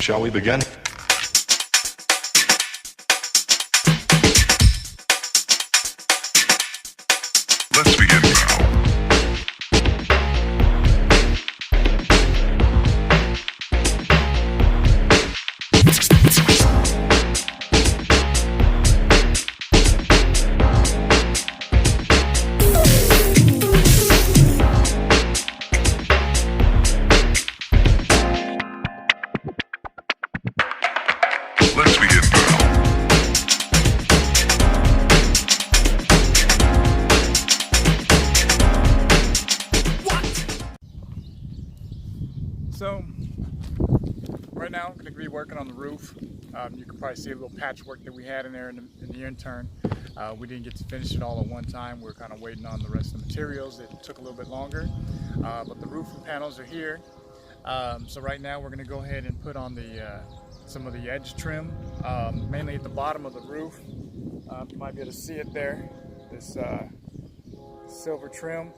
Shall we begin? Let's begin now. Let's begin now. So, right now I'm going to be working on the roof. You can probably see a little patchwork that we had in there in the intern. We didn't get to finish it all at one time. We're kind of waiting on the rest of the materials. It took a little bit longer, but the roof panels are here. So right now we're going to go ahead and put on the some of the edge trim, mainly at the bottom of the roof. You might be able to see it there, this silver trim.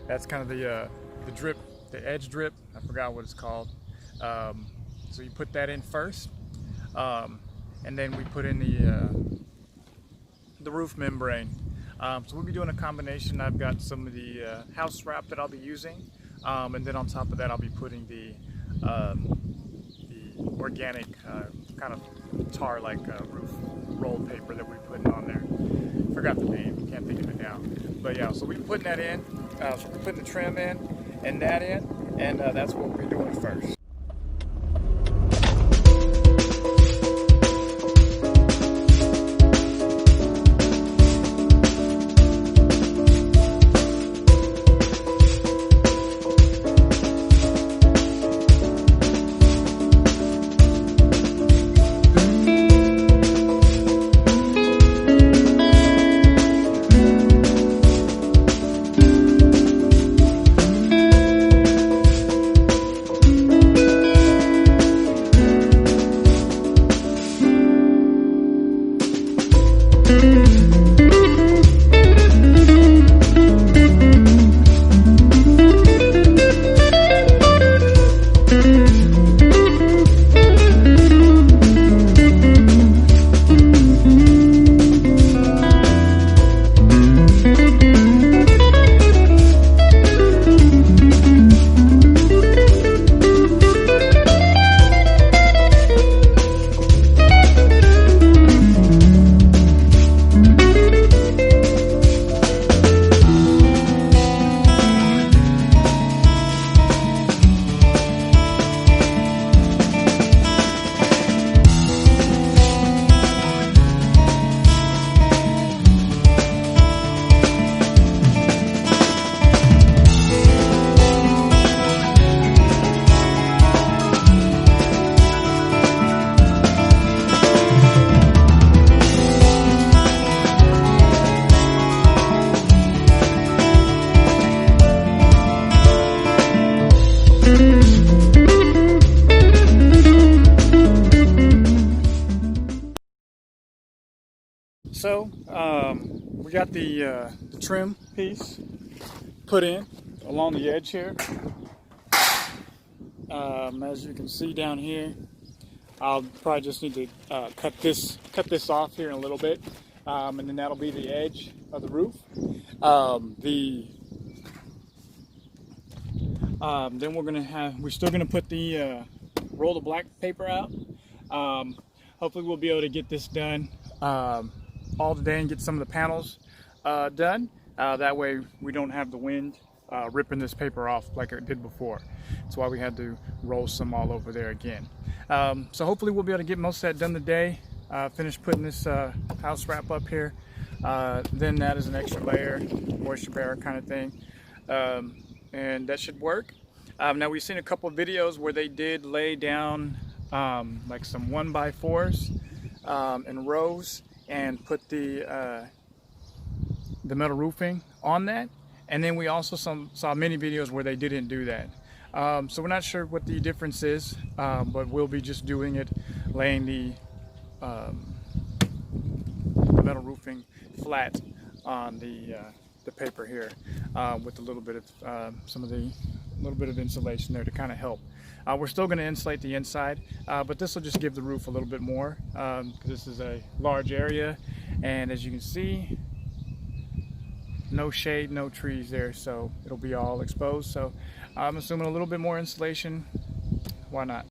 That's kind of the drip, the edge drip. I forgot what it's called. So you put that in first, and then we put in the roof membrane. So we'll be doing a combination. I've got some of the house wrap that I'll be using, and then on top of that I'll be putting the organic kind of tar-like roof rolled paper that we put on there. Forgot the name, can't think of it now. But yeah, so we're putting that in. So we're putting the trim in and that in, and that's what we're doing first. So we got the trim piece put in along the edge here. As you can see down here, I'll probably just need to cut this off here in a little bit, and then that'll be the edge of the roof. Then we're still gonna put the roll of black paper out. Hopefully we'll be able to get this done all today and get some of the panels done. That way we don't have the wind ripping this paper off like it did before. That's why we had to roll some all over there again. So hopefully we'll be able to get most of that done today. Finish putting this house wrap up here. Then that is an extra layer, moisture barrier kind of thing. And that should work. Now we've seen a couple of videos where they did lay down like some 1x4s in rows and put the metal roofing on that, and then we also saw many videos where they didn't do that. So we're not sure what the difference is, but we'll be just doing it, laying the metal roofing flat on the paper here with a little bit of little bit of insulation there to kind of help. We're still going to insulate the inside, but this will just give the roof a little bit more because this is a large area, and as you can see, no shade, no trees there, so it'll be all exposed. So I'm assuming a little bit more insulation. Why not?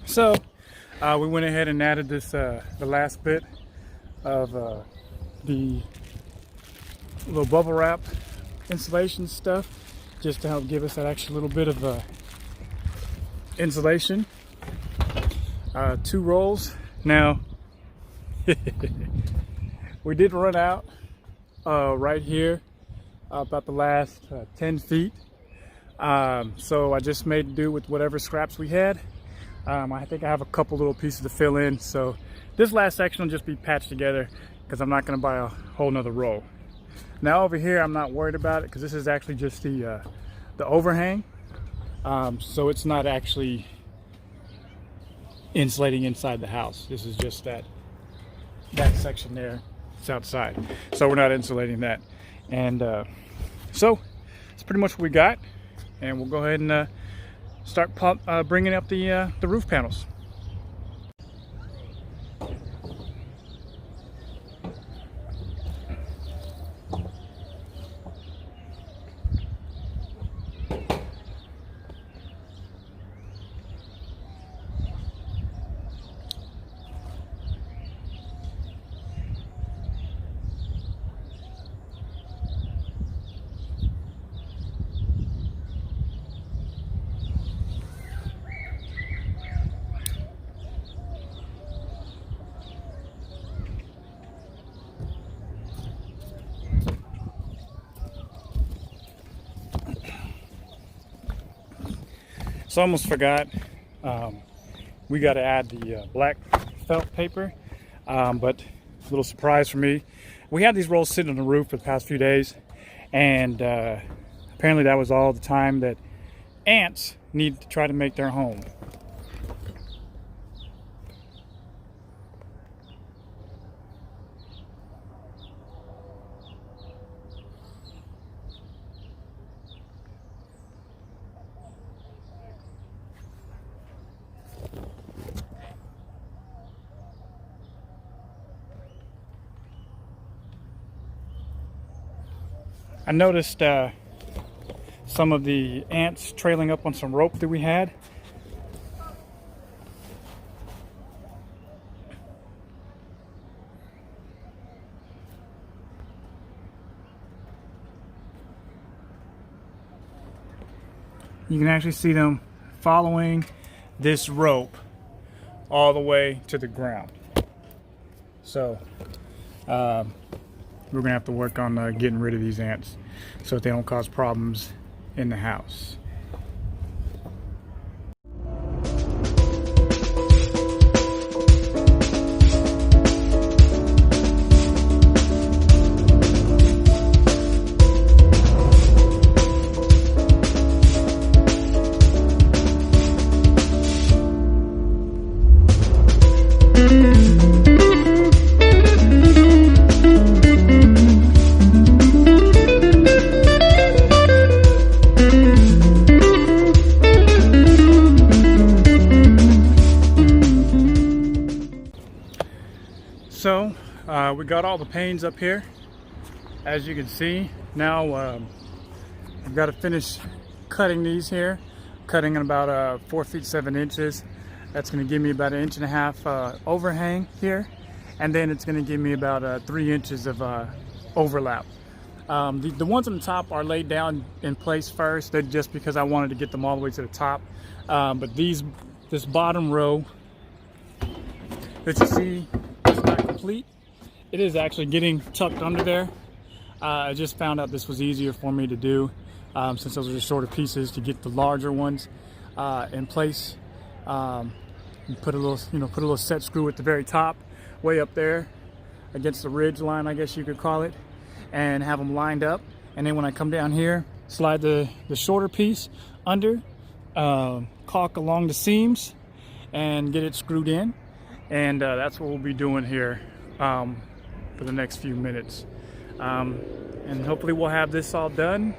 So we went ahead and added this the last bit of the little bubble wrap insulation stuff, just to help give us that extra little bit of insulation. 2 rolls. Now we did run out right here about the last 10 feet, so I just made do with whatever scraps we had. I think I have a couple little pieces to fill in, so this last section will just be patched together because I'm not going to buy a whole nother roll. Now over here I'm not worried about it because this is actually just the overhang, so it's not actually insulating inside the house. This is just that section there. It's outside, so we're not insulating that. And so that's pretty much what we got, and we'll go ahead and start bringing up the roof panels. So I almost forgot, we got to add the black felt paper, but a little surprise for me. We had these rolls sitting on the roof for the past few days, and apparently that was all the time that ants need to try to make their home. I noticed some of the ants trailing up on some rope that we had. You can actually see them following this rope all the way to the ground. So we're gonna have to work on getting rid of these ants so that they don't cause problems in the house. So we got all the panes up here, as you can see. Now I've got to finish cutting these here, cutting in about 4 feet 7 inches. That's going to give me about 1.5 inch overhang here, and then it's going to give me about 3 inches of overlap. The ones on the top are laid down in place first. They're just because I wanted to get them all the way to the top. But this bottom row that you see is not complete. It is actually getting tucked under there. I just found out this was easier for me to do since those are the shorter pieces, to get the larger ones in place. And put a little set screw at the very top, way up there against the ridge line, I guess you could call it, and have them lined up. And then when I come down here, slide the shorter piece under, caulk along the seams, and get it screwed in. And that's what we'll be doing here for the next few minutes. And hopefully we'll have this all done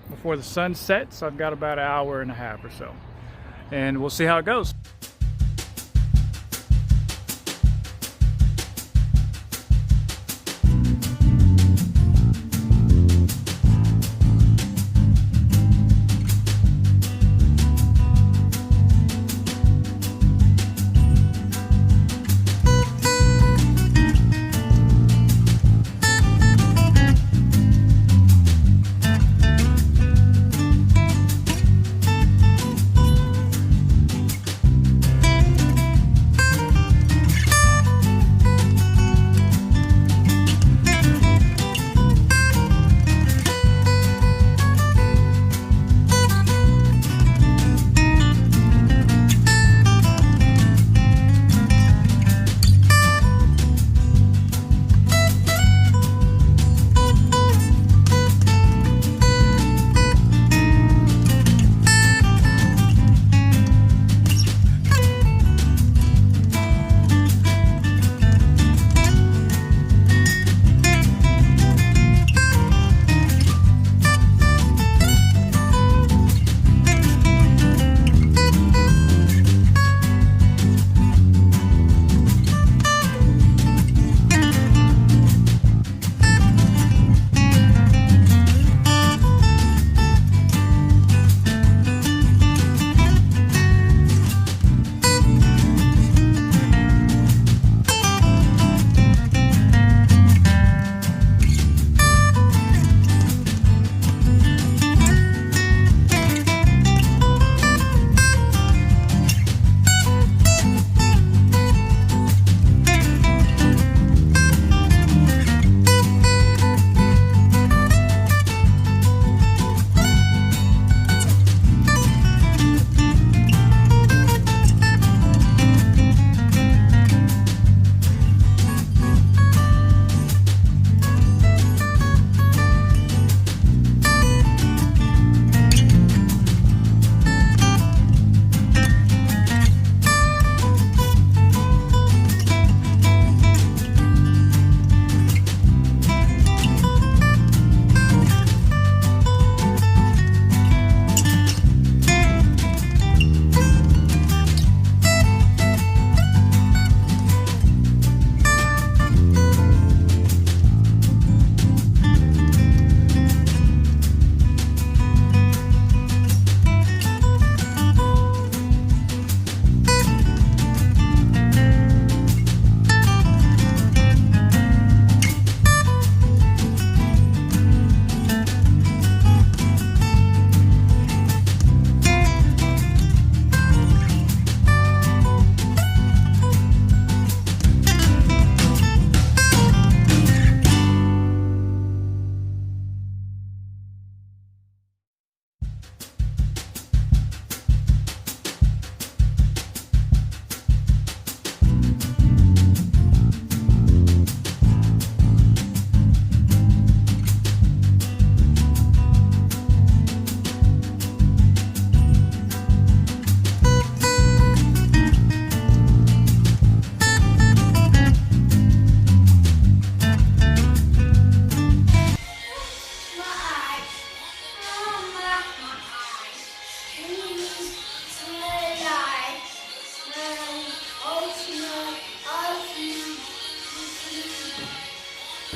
before the sun sets. I've got about 1.5 hours or so, and we'll see how it goes.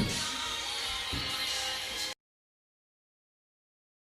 Bye.